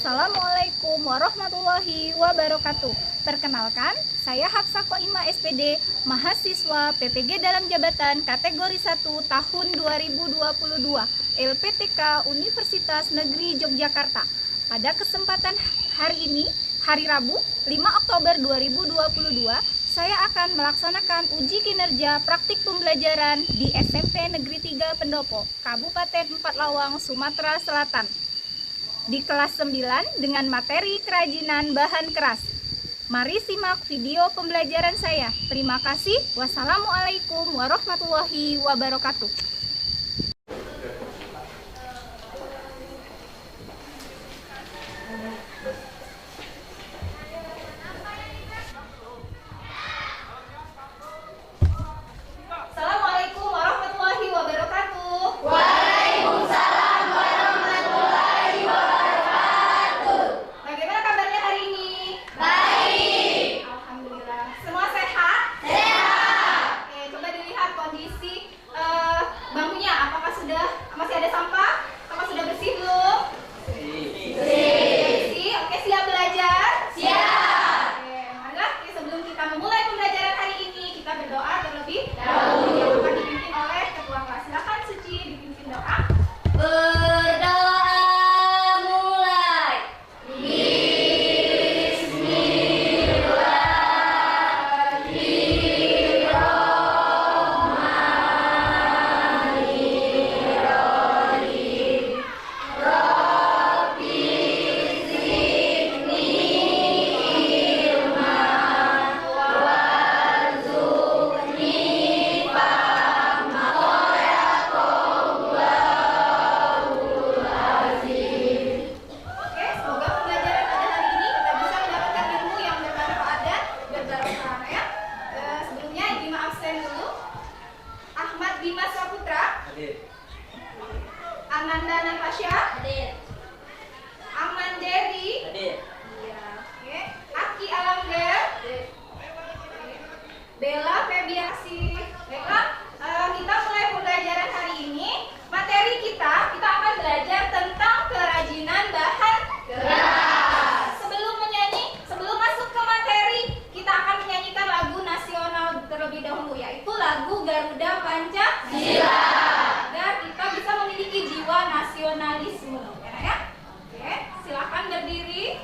Assalamualaikum warahmatullahi wabarakatuh. Perkenalkan, saya Hafsah Qoimah SPD, mahasiswa PPG dalam jabatan kategori 1 tahun 2022 LPTK Universitas Negeri Yogyakarta. Pada kesempatan hari ini, hari Rabu, 5 Oktober 2022, saya akan melaksanakan uji kinerja praktik pembelajaran di SMP Negeri 3 Pendopo, Kabupaten 4 Lawang, Sumatera Selatan. Di kelas 9 dengan materi kerajinan bahan keras. Mari simak video pembelajaran saya. Terima kasih. Wassalamualaikum warahmatullahi wabarakatuh. Assalamualaikum warahmatullahi wabarakatuh. Waalaikumsalam warahmatullahi wabarakatuh. Bagaimana kabarnya hari ini? Baik. Alhamdulillah. Semua sehat? Sehat. Oke, coba dilihat kondisi bangkunya. Apakah sudah masih ada sampah? Apakah sudah bersih belum? Bersih. Oke, siap belajar? Siap. Oke, marilah sebelum kita memulai pembelajaran hari ini, kita berdoa terlebih Dahulu. yang akan dipimpin oleh ketua kelas. Silakan Suci dipimpin doa. Berdoa mulai. Oke, semoga pembelajaran pada hari ini kita bisa mendapatkan ilmu yang bermanfaat dan berbarokah ya. Sebelumnya izin absen dulu. Ahmad Bima Saputra, Ananda Natasha, Hadir. Aman Devi, Hadir. iya, oke. Aki Alangger, Bella Febiasi. Baiklah, kita mulai pembelajaran hari ini. Materi kita akan belajar tentang kerajinan bahan keras. Sebelum masuk ke materi, kita akan menyanyikan lagu nasional terlebih dahulu, yaitu lagu Garuda Pancasila, agar kita bisa memiliki jiwa nasionalisme. Ya? Oke, silakan berdiri.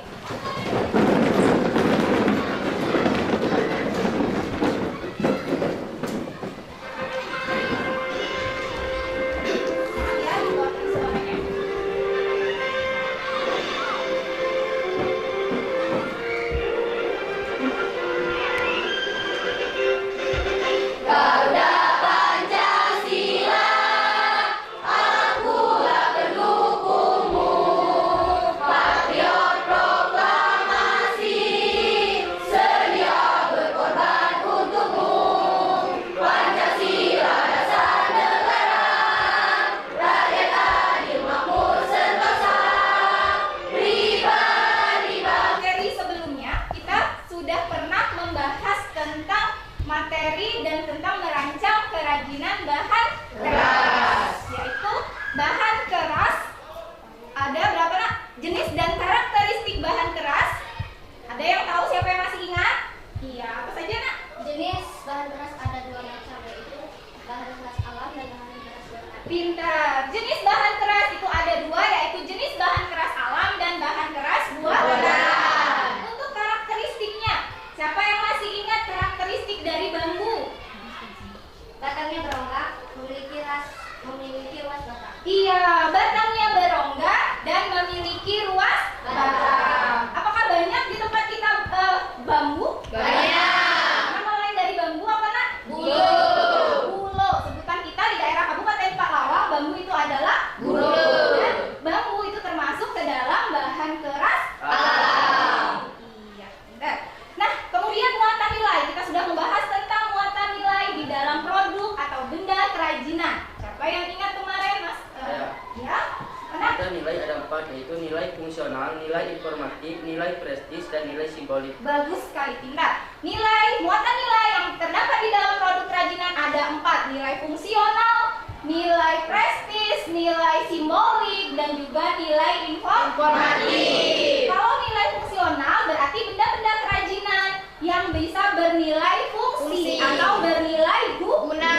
Ya, dikeluarkan suaranya. Garuda Pancasila, akulah pendukungmu. Patriot proklamasi, sedia berkorban untukmu. Pancasila dasar negara, rakyat adil makmur sentosa. Pribadi Materi sebelumnya kita sudah pernah membahas tentang materi dan tentang merancang kerajinan bahan keras, yaitu bahan keras ada berapa nak? Jenis dan karakteristik bahan keras. Ada yang tahu, siapa yang masih ingat? Iya, apa saja nak? Jenis bahan keras ada dua macam, yaitu bahan keras alam dan bahan keras buatan. Pintar. Jenis bahan keras itu ada dua, yaitu jenis bahan keras alam dan bahan keras buatan. Untuk karakteristiknya, siapa yang masih ingat karakteristik dari bambu? Batangnya berongkak, memiliki ras nilai informatif, nilai prestis, dan nilai simbolik. Bagus sekali, pintar. Muatan nilai yang terdapat di dalam produk kerajinan ada 4. Nilai fungsional, nilai prestis, nilai simbolik, dan juga nilai informatif. Kalau nilai fungsional berarti benda-benda kerajinan yang bisa bernilai fungsi atau bernilai guna.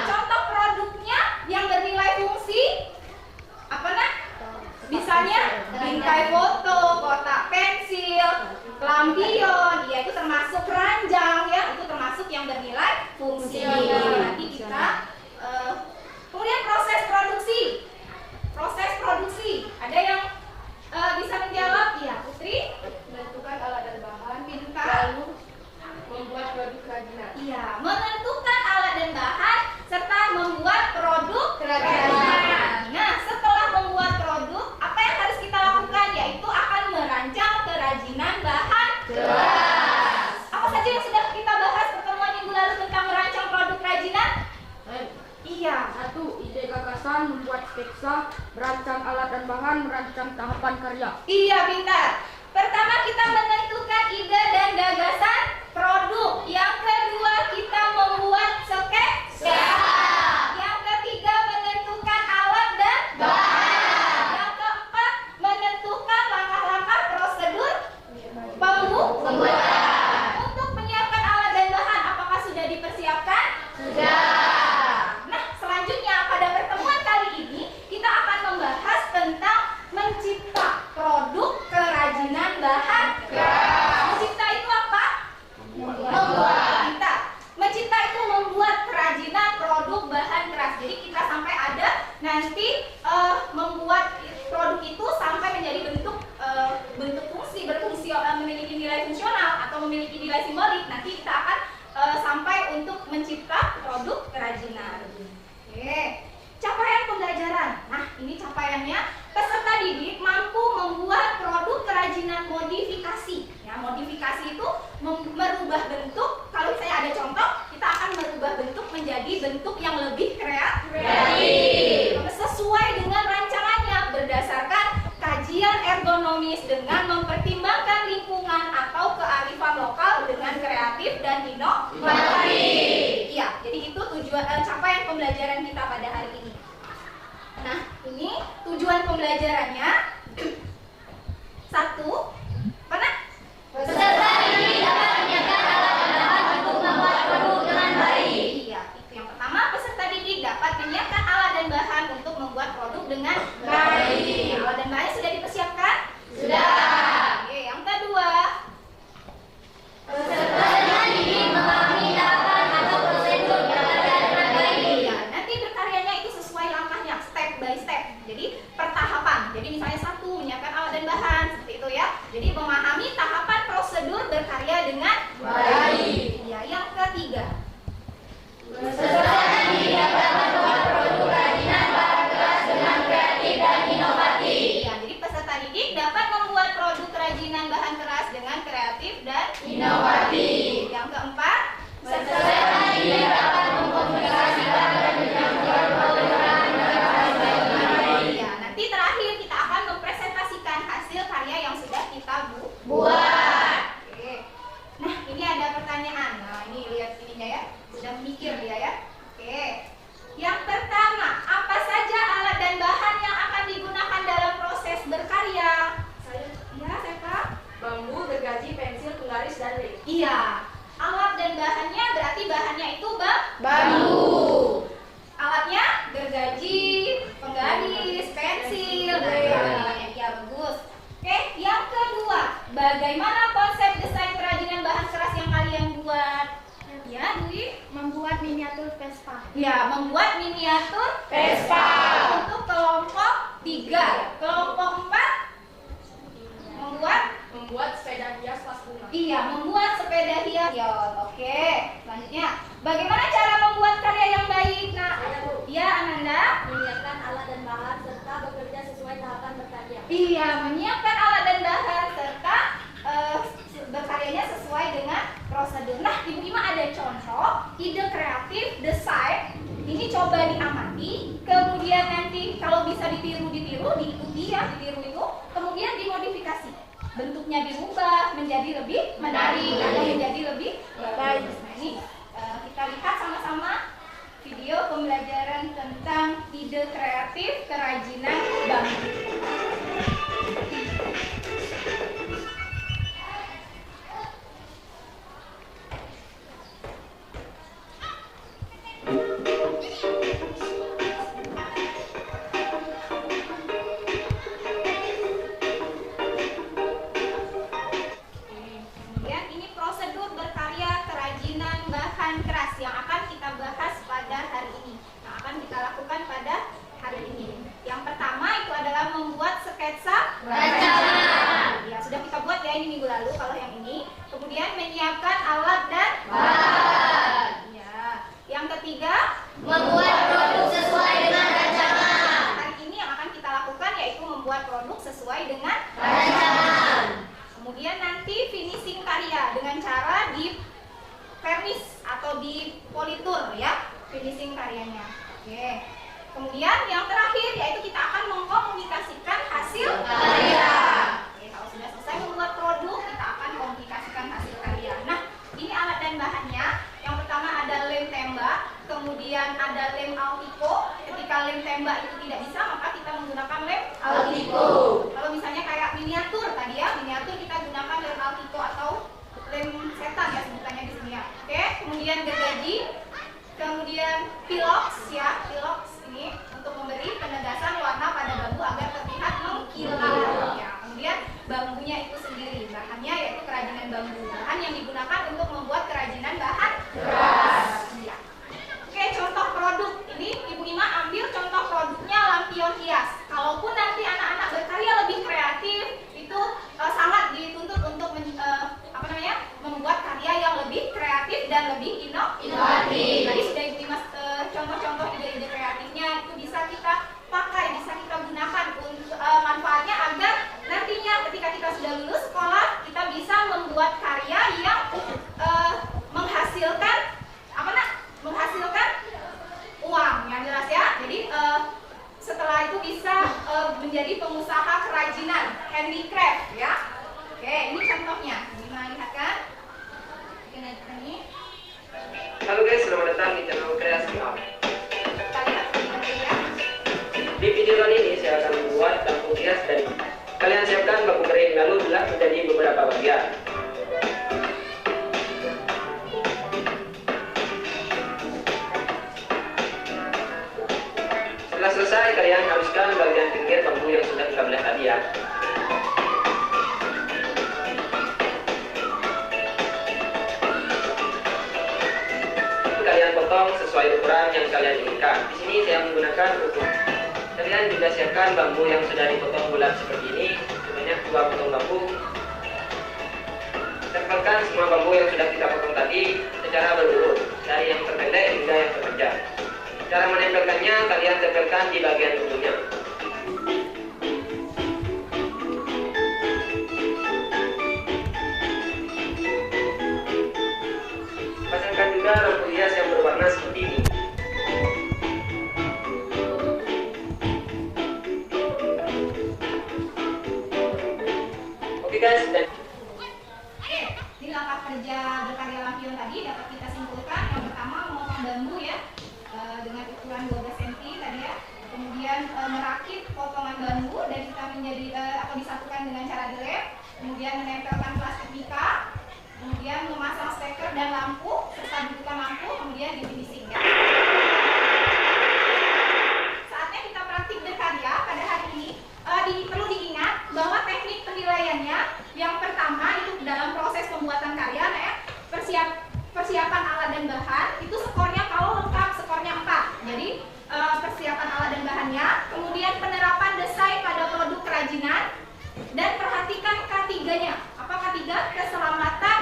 Contoh produknya yang bernilai fungsi apa nah? Misalnya bingkai foto, kotak pensil, lampion, ya itu termasuk keranjang ya, itu termasuk yang bernilai fungsi. Nanti kita kemudian proses produksi. Ada yang bisa menjawab? Iya, Putri. Menentukan alat dan bahan, Pintar. lalu membuat produk kerajinan. Iya, menentukan alat dan bahan serta membuat produk kerajinan. Nah, setelah membuat produk, apa yang harus kita lakukan? Yaitu akan merancang kerajinan bahan keras. Apa saja yang sudah kita bahas pertemuan minggu lalu tentang merancang produk kerajinan? Iya. 1. Ide gagasan, membuat sketsa, merancang alat dan bahan, merancang tahapan karya. Iya, pintar. Pertama kita menentukan ide dan gagasan produk. Yang kedua kita membuat sketsa. Yang ketiga menentukan alat dan bahan. Yang keempat menentukan langkah-langkah prosedur pembuatan. Untuk menyiapkan alat dan bahan, apakah sudah dipersiapkan? Sudah. Nah, selanjutnya pada pertemuan kali ini kita akan membahas tentang mencipta produk kerajinan bahan keras. Mencipta itu apa? Membuat. Mencipta itu membuat kerajinan produk bahan keras. Jadi kita sampai ada nanti membuat produk itu sampai menjadi bentuk fungsi, berfungsi, memiliki nilai fungsional atau memiliki nilai simbolik. Nanti kita akan sampai untuk mencipta produk kerajinan. Oke. Capaian pembelajaran. Nah, ini capaiannya peserta didik mampu membuat produk kerajinan modifikasi. Ya, modifikasi itu merubah bentuk. Kalau saya ada contoh, kita akan merubah bentuk menjadi bentuk yang lebih kreatif. Sesuai dengan rancangannya berdasarkan kajian ergonomis dengan mempertimbangkan lingkungan atau kearifan lokal dengan kreatif dan inovatif. Iya, jadi itu tujuan capaian pembelajaran kita pada hari ini. Nah, ini tujuan pembelajarannya. 1. Mana? Peserta didik dapat menyiapkan alat dan bahan untuk membuat produk dengan baik. Iya, itu yang pertama, peserta didik dapat menyiapkan alat dan bahan untuk membuat produk dengan baik. Alat dan bahan sudah dipersiapkan? Sudah. Oke, yang kedua. Peserta didik memahami tahapan atau prosedur bekerja dengan baik. Iya, nanti berkaryanya itu sesuai langkahnya, step by step. Jadi pertahapan. Jadi misalnya 1, menyiapkan alat dan bahan, seperti itu ya. Jadi memahami tahapan prosedur berkarya dengan baik. Iya, yang ketiga. Peserta didik dapat membuat produk kerajinan bahan keras dengan kreatif dan inovatif. Iya, jadi peserta didik dapat membuat produk kerajinan bahan keras dengan kreatif dan Inovatif. Yang keempat, Peserta didik dapat mengkomunikasikan dan menyampaikan produk kerajinan bahan baik. iya, nanti terakhir kita akan mempresentasikan hasil karya yang sudah kita Buat. Oke. Nah, ini ada pertanyaan. Nah, ini lihat ininya ya. Sudah mikir dia ya. Oke. Yang pertama, apa saja alat dan bahan yang akan digunakan dalam proses berkarya? Ya, siapa? Bambu, gergaji, pensil, penggaris, dan lem. Iya. Alat dan bahannya berarti bahannya itu Bambu. Alatnya gergaji, penggaris, pensil, dan lain-lainnya. Ya, bagus. Oke, yang kedua, bagaimana konsep desain kerajinan bahan keras yang kalian buat? Ya, Dwi. Membuat miniatur Vespa. Ya, membuat miniatur Vespa. untuk kelompok 3. Kelompok 4 Membuat sepeda hias kelas bunga. Iya, membuat sepeda hias. Oke, selanjutnya, bagaimana cara membuat karya yang baik? Nah, iya, Ananda. Menyiapkan alat dan bahan serta bekerja sesuai tahapan berkarya. Iya, menyiapkan alat dan bahan serta berkaryanya sesuai dengan prosedur. Nah, Ibu Ima ada contoh ide kreatif desain Ini coba diamati, kemudian nanti kalau bisa ditiru, diikuti ya, ditiru itu, kemudian dimodifikasi. Bentuknya dirubah menjadi lebih menarik atau menjadi lebih bagus. Nah ini kita lihat sama-sama video pembelajaran tentang ide kreatif kerajinan bambu. Kemudian menyiapkan alat dan bahan. Ya. Yang ketiga, Membuat produk sesuai dengan rancangan. hari ini yang akan kita lakukan yaitu membuat produk sesuai dengan Rancangan. Kemudian nanti finishing karya dengan cara di vernis atau di politur ya, finishing karyanya. Oke. Kemudian yang terakhir yaitu kita akan mengkomunikasikan hasil karya. Oke, kalau sudah selesai membuat produk, kita akan komunikasikan hasil karya. Nah, ini alat dan bahannya. Yang pertama ada lem tembak, kemudian ada lem Altico. Ketika lem tembak itu tidak bisa, maka kita menggunakan lem Altico. Kalau misalnya kayak miniatur tadi ya, miniatur kita gunakan lem Altico atau lem setan ya sebutannya di sini ya. Oke, kemudian gergaji, kemudian pilox ya, pilox ini untuk memberi penegasan warna pada bambu agar terlihat mengkilat ya. Kemudian bambunya itu sendiri, bahannya yaitu kerajinan bambu, bahan yang digunakan untuk membuat kerajinan bahan keras ya. Oke, contoh produk ini Ibu Ima ambil contoh produknya lampion hias. Kalaupun nanti anak-anak berkarya lebih kreatif, itu sangat dituntut untuk membuat karya yang lebih kreatif dan lebih inovatif. Tadi sudah Ibu Ima contoh-contoh ide-ide kreatifnya itu bisa kita pakai, bisa kita gunakan untuk manfaatnya agar nantinya ketika kita sudah lulus sekolah kita bisa membuat karya yang menghasilkan menghasilkan uang yang jelas ya. Jadi setelah itu bisa menjadi pengusaha kerajinan handicraft ya. Oke, ini contohnya. Gimana lihat kan? Ini. Halo guys, selamat datang di channel Kreasi Up. Kita lihat video ya. Di video kali ini saya akan membuat lampu hias dan kalian siapkan bambu kering lalu belah menjadi beberapa bagian. Setelah selesai, kalian haluskan bagian pinggir bambu yang sudah kita belah tadi ya. Kalian potong sesuai ukuran yang kalian inginkan. Di sini saya menggunakan ukuran. Kalian juga siapkan bambu yang sudah dipotong bulat seperti ini, sebanyak 2 potong bambu. Tempelkan semua bambu yang sudah kita potong tadi secara berurut, dari yang terpendek hingga yang terpanjang. Cara menempelkannya, kalian tempelkan di bagian ujungnya. Pasangkan juga lampu hias yang berwarna seperti ini. Oke guys, dan Ini langkah kerja berkarya lampion tadi dapat kita simpulkan. Yang pertama memotong bambu ya dengan ukuran 12 cm tadi ya. Kemudian merakit potongan bambu dan kita menjadi atau disatukan dengan cara dilem. Kemudian menempelkan plastik mica. Kemudian memasang steker dan lampu serta dudukan lampu. Kemudian di finishing ya. Saatnya kita praktik berkarya pada hari ini. Perlu diingat bahwa teknik penilaiannya yang pertama itu dalam proses pembuatan karya ya, persiapan alat dan bahan itu skornya kalau lengkap skornya 4. Jadi persiapan alat dan bahannya, kemudian penerapan desain pada produk kerajinan dan perhatikan K3-nya. Apa K3? Keselamatan,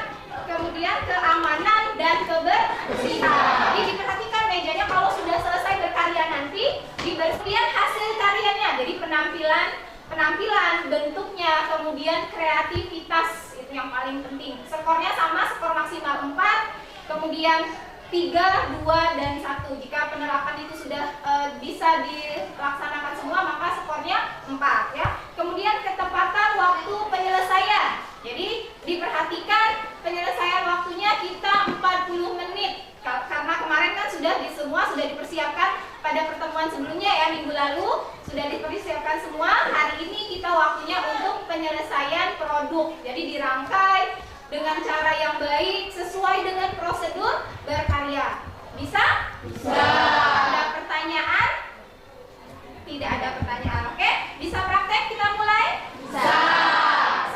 kemudian keamanan dan kebersihan. Jadi diperhatikan mejanya kalau sudah selesai berkarya nanti dibersihkan hasil karyanya. Jadi penampilan, bentuknya, kemudian kreativitas itu yang paling penting. Skornya sama, skor maksimal 4. Kemudian 3, 2, dan 1. Jika penerapan itu sudah bisa dilaksanakan semua, maka skornya 4 ya. Kemudian ketepatan waktu penyelesaian. Jadi diperhatikan penyelesaian waktunya kita 40 menit. Karena kemarin kan sudah dipersiapkan pada pertemuan sebelumnya ya, minggu lalu sudah dipersiapkan semua. Hari ini kita waktunya untuk penyelesaian produk. Jadi dirangkai dengan cara yang baik sesuai dengan prosedur berkarya. Bisa? Bisa. Ada pertanyaan? Tidak ada pertanyaan. Oke, bisa praktek kita mulai? Bisa.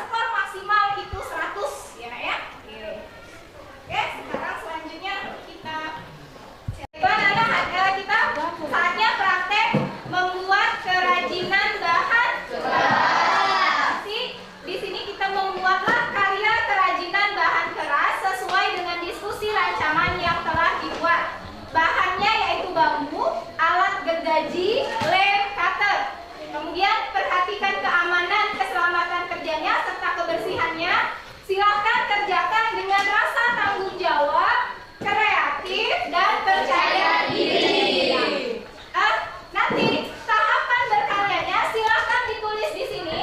Skor maksimal itu 100 ya Nak ya. Oke, sekarang selanjutnya kita saatnya praktek membuat kerajinan bahan keras. Di sini kita membuatlah karya kerajinan bahan keras sesuai dengan diskusi rancangan yang telah dibuat. Bahannya yaitu bambu, alat gergaji, lem, cutter. Kemudian perhatikan keamanan, keselamatan kerjanya serta kebersihannya. Silakan kerjakan dengan rasa tanggung jawab, kreatif, dan percaya diri. Nanti tahapan berkaryanya silakan ditulis di sini.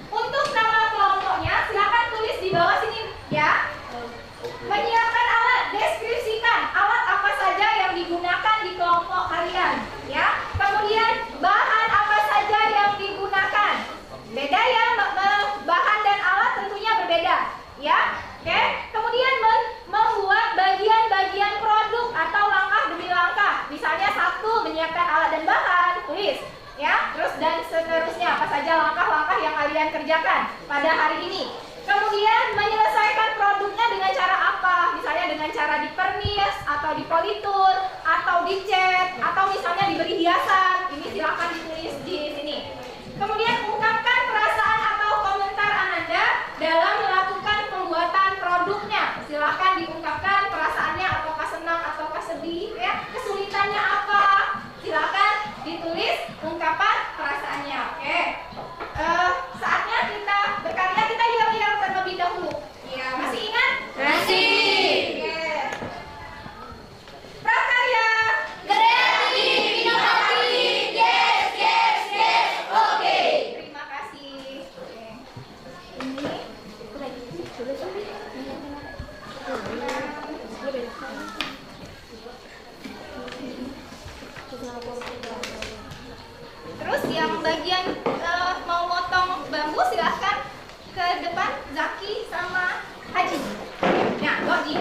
Untuk nama kelompoknya silakan tulis di bawah sini ya. Menyiapkan alat, deskripsikan alat apa saja yang digunakan di kelompok kalian ya. Kemudian bahan apa saja yang digunakan. Beda ya, bahan dan alat tentunya berbeda ya. Oke. Kemudian membuat bagian-bagian produk atau langkah demi langkah. Misalnya 1, menyiapkan alat dan bahan, tulis ya. Terus dan seterusnya apa saja langkah-langkah yang kalian kerjakan pada hari ini. Kemudian menyelesaikan produknya dengan cara apa? Misalnya dengan cara dipernis atau dipolitur atau dicat atau misalnya diberi hiasan. Ini silakan ditulis di sini. Kemudian ungkapkan perasaan atau komentar Ananda dalam melakukan pembuatan produknya. Silahkan diungkapkan perasaannya, apakah senang ataukah sedih ya, kesulitannya apa. Silakan ditulis ungkapan perasaannya. Oke. Saatnya kita berkarya, kita diam-diam terlebih dahulu. Ya, masih ingat? Masih. Oke. Prakarya Kreatif, inovatif, yes, yes, yes, oke. Terima kasih. Oke. Ini terus yang bagian mau motong bambu silahkan ke depan, Zaki sama Haji. Nah, Haji.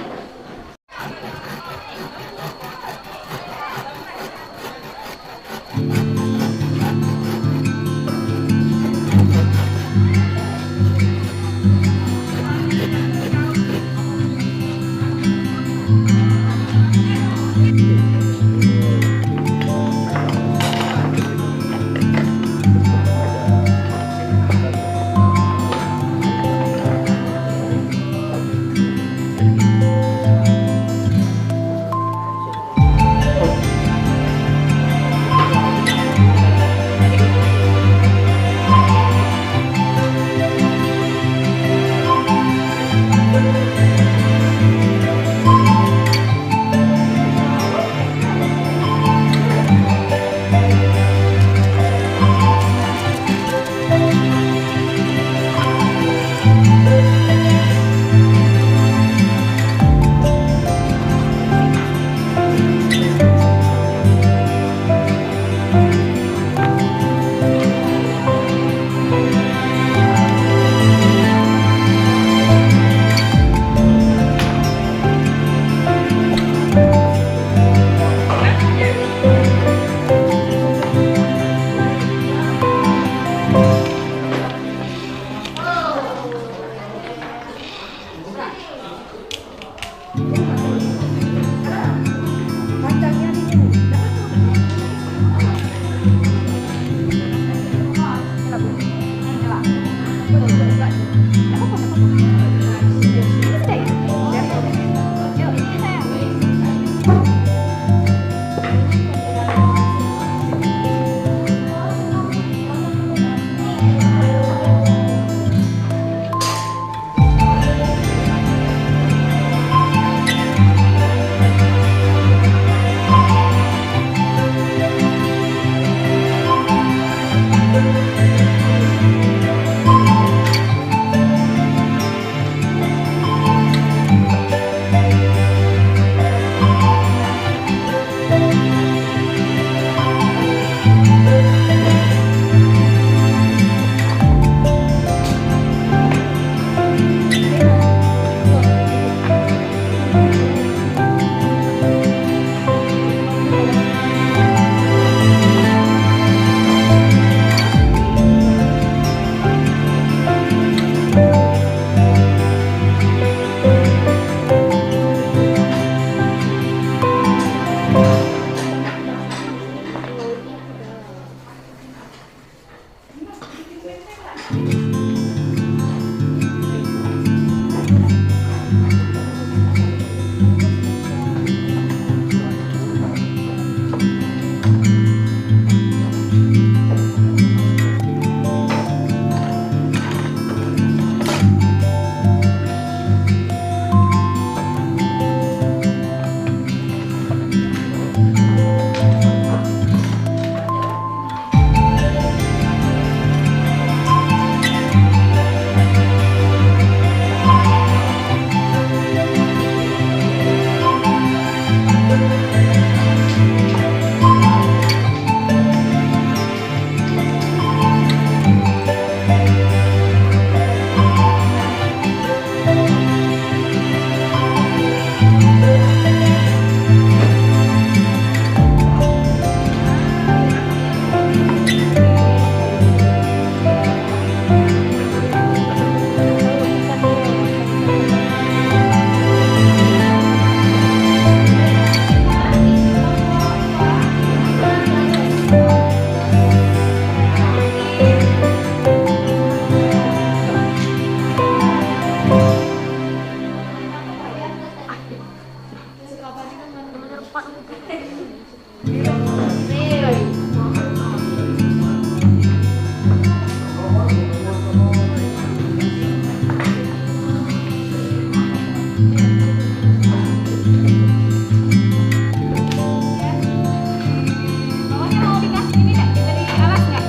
Bawahnya mau dikasih ini nggak? Dari alas nggak?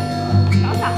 Nggak usah.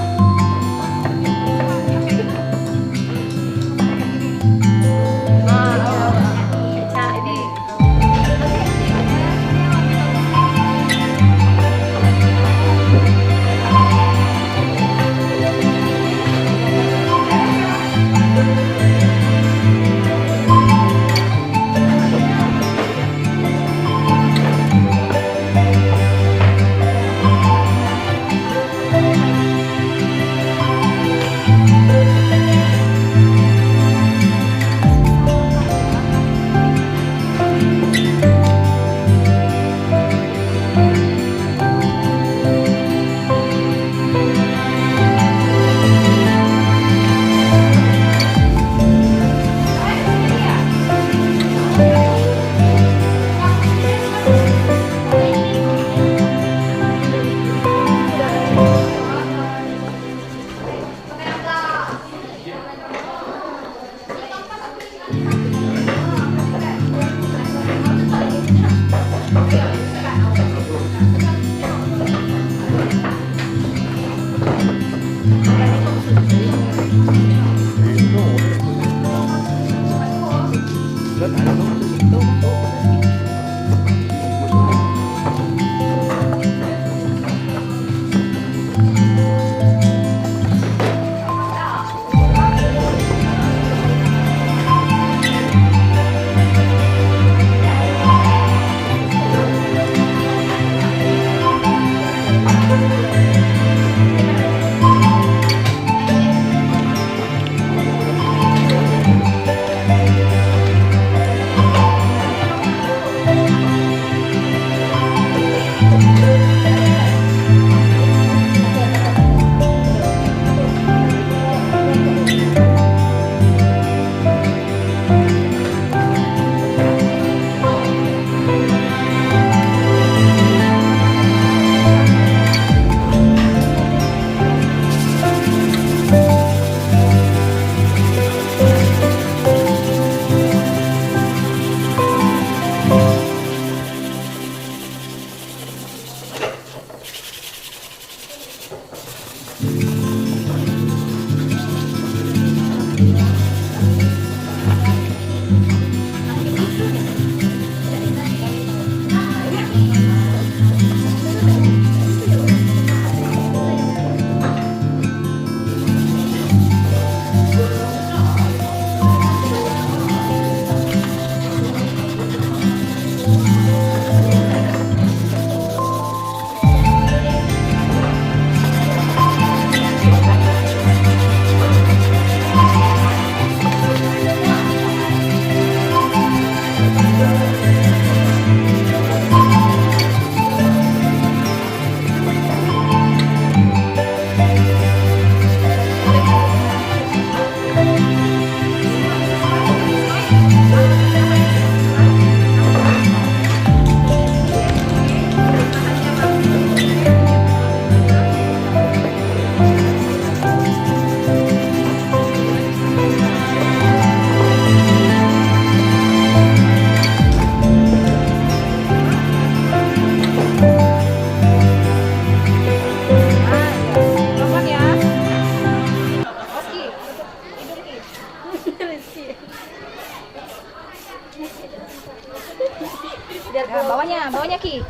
Nah, bawahnya Ki.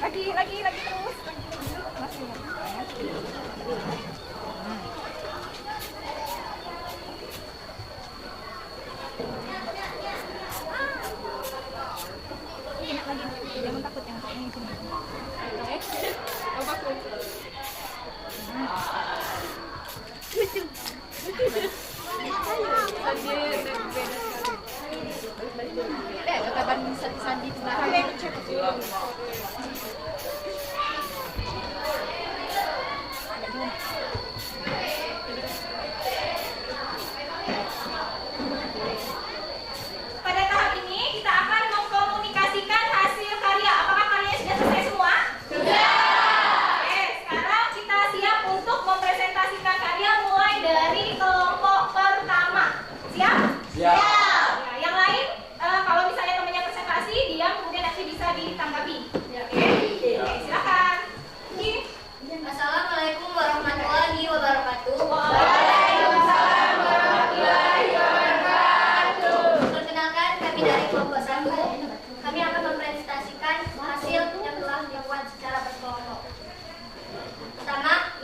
Lagi terus. Masih. Enak lagi. Jangan takut yang ini sini. Lucu.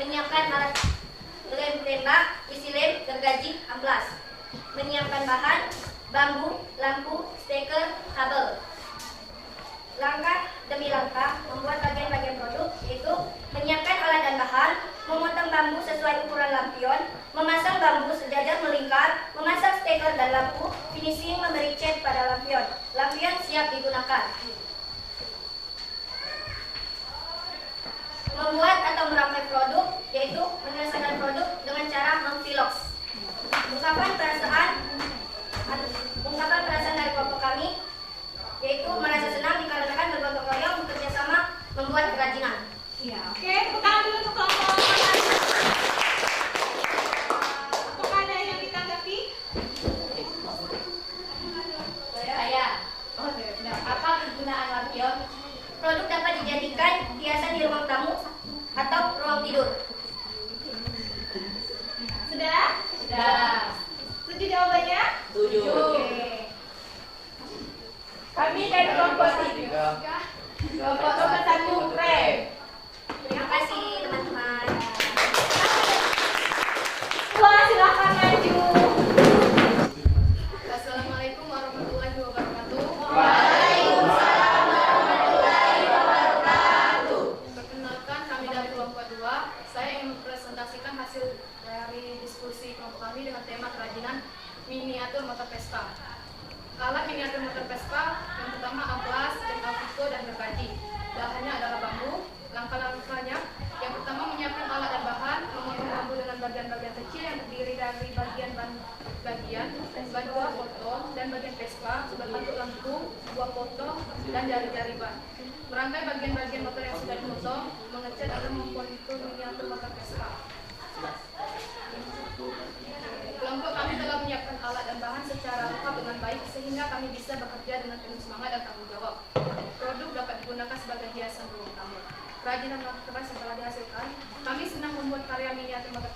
menyiapkan alat lem tembak, isi lem, gergaji, amplas. Menyiapkan bahan, bambu, lampu, steker, kabel. Langkah demi langkah membuat bagian-bagian produk, yaitu menyiapkan alat dan bahan, memotong bambu sesuai ukuran lampion, memasang bambu sejajar melingkar, memasang steker dan lampu, finishing memberi cat pada lampion. Lampion siap digunakan. Membuat atau merangkai produk, yaitu menyelesaikan produk dengan cara memfiloks. Ungkapan perasaan dari kelompok kami, yaitu merasa senang dikarenakan bergotong royong bekerja sama membuat kerajinan. Iya, oke. Tepuk tangan dulu untuk kelompok. Apakah ada yang ditanggapi? Saya. Oh, sudah. Apa kegunaan lampion? Produk dapat dijadikan hiasan di ruang tamu atau ruang tidur. Sudah? Sudah. Setuju jawabannya? Setuju. Oke. Kami dari kelompok 3. Kelompok nomor 1 Krem. Terima kasih teman-teman. Wah, silakan maju. Assalamualaikum warahmatullahi wabarakatuh. Waalaikumsalam warahmatullahi wabarakatuh. Perkenalkan, kami dari kelompok 2. Saya ingin mempresentasikan hasil dari diskusi kelompok kami dengan tema kerajinan miniatur motor Vespa. Alat miniatur motor Vespa yang pertama amplas, cat alpiko, dan gergaji. Bahannya adalah bambu. Langkah-langkahnya, yang pertama menyiapkan alat dan bahan, memotong bambu dengan bagian-bagian kecil yang terdiri dari bagian ban 2 potong, dan bagian Vespa berbentuk lampu, 2 potong, dan jari-jari ban. Merangkai bagian-bagian motor yang sudah dipotong, mengecat atau mempolitur miniatur motor Vespa. Kelompok kami telah menyiapkan alat dan bahan secara lengkap dengan baik sehingga kami bisa bekerja dengan penuh semangat dan tanggung jawab. Produk dapat digunakan sebagai hiasan ruang tamu. Kerajinan keras yang telah dihasilkan, kami senang membuat karya miniatur motor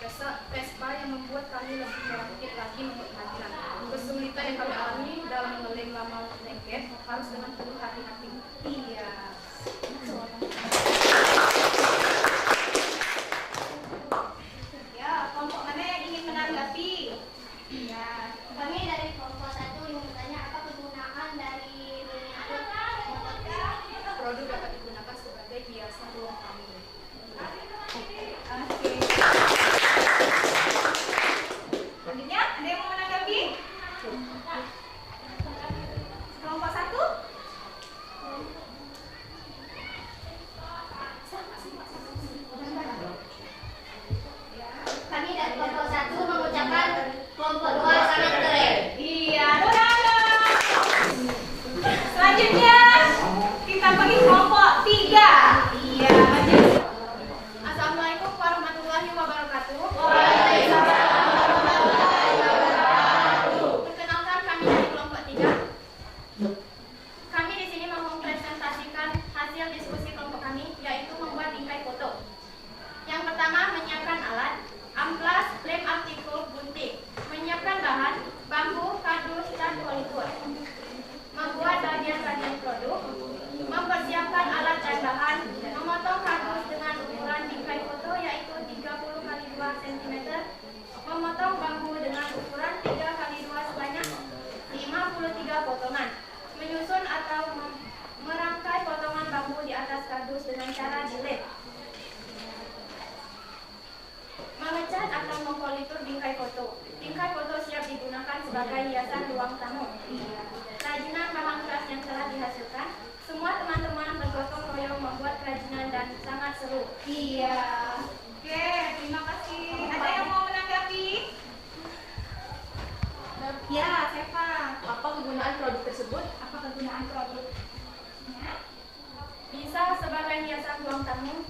Vespa yang membuat kami lebih merakit lagi membuat kerajinan. Kesulitan yang kami alami dalam mengelem lama lengket harus dengan penuh hati-hati. Iya. Ya, kelompok mana yang ingin menanggapi? Ya, kami dari kelompok 1 ingin bertanya apa kegunaan dari miniatur motor Vespa. Produk dapat digunakan sebagai hiasan ruang tamu. Oke. Selanjutnya, ada yang mau menanggapi? Kelompok 1? Kami dari kelompok 1 mengucapkan kelompok 2 sangat keren. Iya, udah. Selanjutnya, kita pergi kelompok 3. Iya, maju. Assalamualaikum warahmatullahi wabarakatuh. Perkenalkan, kami dari kelompok 3. Kami di sini mau mempresentasikan hasil diskusi kelompok kami, yaitu membuat bingkai foto. Yang pertama, menyiapkan alat, amplas, lem artikul, gunting. Menyiapkan bahan, bambu, kardus, dan politur. Membuat bagian-bagian produk. Mempersiapkan alat dan bahan, memotong kardus dengan ukuran bingkai foto yaitu 30 x 2 cm. Memotong bambu dengan ukuran 3 x 2 sebanyak 53 potongan. Menyusun atau merangkai potongan bambu di atas kardus dengan cara dilem. Mengecat atau mempolitur bingkai foto. Bingkai foto siap digunakan sebagai hiasan ruang tamu. Kerajinan bahan keras yang telah dihasilkan, semua teman-teman bergotong royong membuat kerajinan dan sangat seru. Iya. Oke, terima kasih. Ada yang mau menanggapi? Ya, Seva. Apa kegunaan produk tersebut? Apa kegunaan produknya? Bisa sebagai hiasan ruang tamu.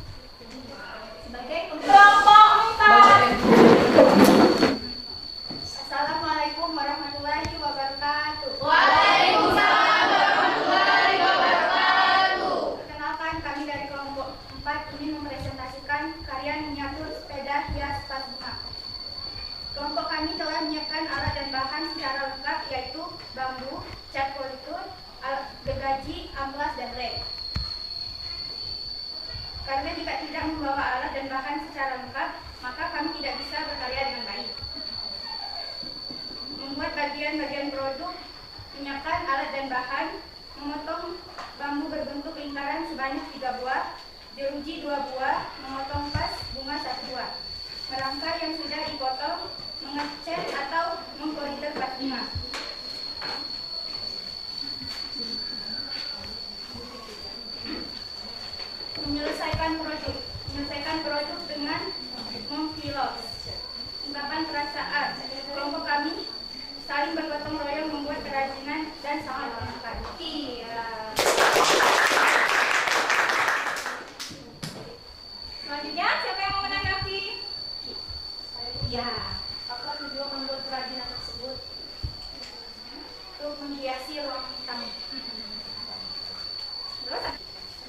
Sebagai kelompok 4. Assalamualaikum warahmatullahi wabarakatuh. Waalaikumsalam warahmatullahi wabarakatuh. Perkenalkan, kami dari kelompok 4 ingin mempresentasikan karya miniatur sepeda hias tas bunga. Kelompok kami telah menyiapkan alat dan bahan secara lengkap yaitu bambu, cat politur, gergaji, amplas, dan lem. Karena jika tidak membawa alat dan bahan secara lengkap, maka kami tidak bisa berkarya dengan baik. Membuat bagian-bagian produk, menyiapkan alat dan bahan, memotong bambu berbentuk lingkaran sebanyak 3 buah, jeruji 2 buah, memotong vas bunga 1 buah, merangkai yang sudah dipotong, mengecat atau mengkoriter vas bunga. Menyelesaikan produk dengan memfilos. Ungkapan perasaan. Kelompok kami saling bergotong royong membuat kerajinan dan sangat menyenangkan. Iya. Selanjutnya, siapa yang mau menanggapi? Ya, apa tujuan membuat kerajinan tersebut? Untuk menghiasi ruang kami. Terus?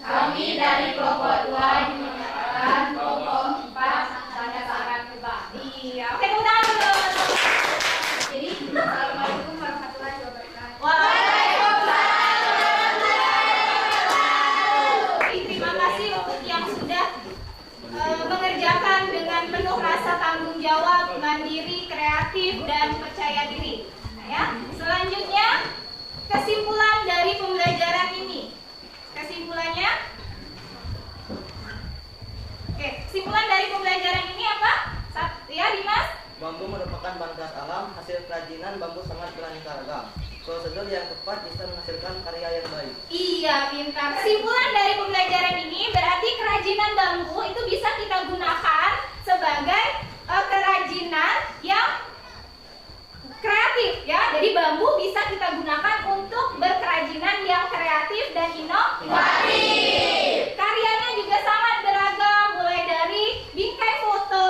Kami dari kelompok 2 dimenangkan kelompok 4 pada saran coba. Iya, oke, tepuk tangan dulu. Jadi, Assalamualaikum warahmatullahi wabarakatuh. Terima kasih untuk yang sudah mengerjakan dengan penuh rasa tanggung jawab, mandiri, kreatif, dan percaya diri. Nah, ya. Selanjutnya, kesimpulan dari pembelajaran ini. Kesimpulannya, oke, kesimpulan dari pembelajaran ini apa? Ya, Dimas? Bambu merupakan bahan khas alam, hasil kerajinan bambu sangat beraneka ragam. Prosedur yang tepat bisa menghasilkan karya yang baik. Iya, pintar. Kesimpulan dari pembelajaran ini berarti kerajinan bambu itu bisa kita gunakan sebagai kerajinan yang kreatif, ya. Jadi bambu bisa kita gunakan untuk berkerajinan yang kreatif dan inovatif. Karyanya juga sangat beragam, mulai dari bingkai foto,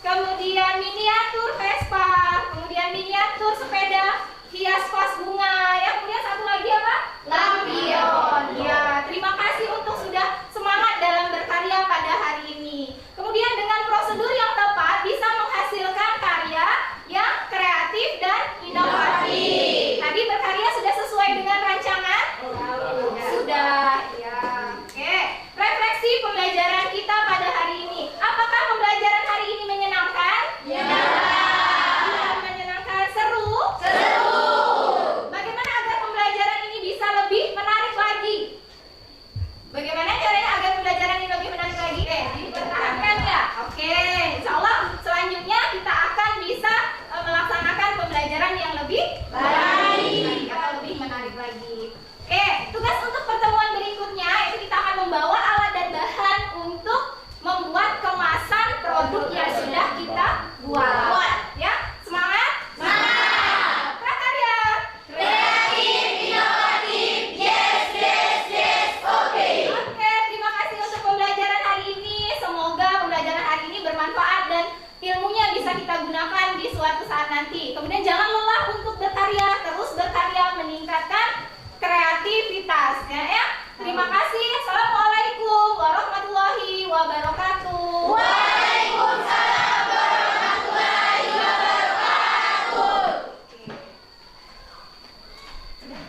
kemudian miniatur Vespa, kemudian miniatur sepeda hias vas bunga, ya. Kemudian satu lagi apa? Lampion. Ya, terima kasih untuk sudah semangat dalam berkarya pada hari ini. Kemudian dengan prosedur yang tepat bisa menghasilkan karya yang kreatif dan inovatif. Tadi berkarya sudah sesuai dengan rancangan? Sudah, ya. Oke, refleksi pembelajaran kita pada hari ini. Apakah pembelajaran hari ini menyenangkan? Ya. Menyenangkan, seru? Seru. Bagaimana agar pembelajaran ini bisa lebih menarik lagi? Bagaimana caranya agar pembelajaran ini lebih menarik lagi? Dipertahankan ya? Oke, insya Allah selanjutnya kita akan bisa melaksanakan pembelajaran yang lebih baik atau lebih menarik lagi. Oke, tugas untuk pertemuan berikutnya itu kita akan membawa alat dan bahan untuk membuat kemasan produk yang sudah kita buat. Ya, semangat? Semangat! Prakarya! Kreatif, inovatif, yes, yes, yes, oke. Oke, terima kasih untuk pembelajaran hari ini. Semoga pembelajaran hari ini bermanfaat dan ilmunya bisa kita gunakan di suatu saat nanti. Kemudian jangan lelah untuk berkarya, terus berkarya meningkatkan kreativitas. Ya. Terima kasih. Assalamualaikum warahmatullahi wabarakatuh. Waalaikumsalam warahmatullahi wabarakatuh. Sudah.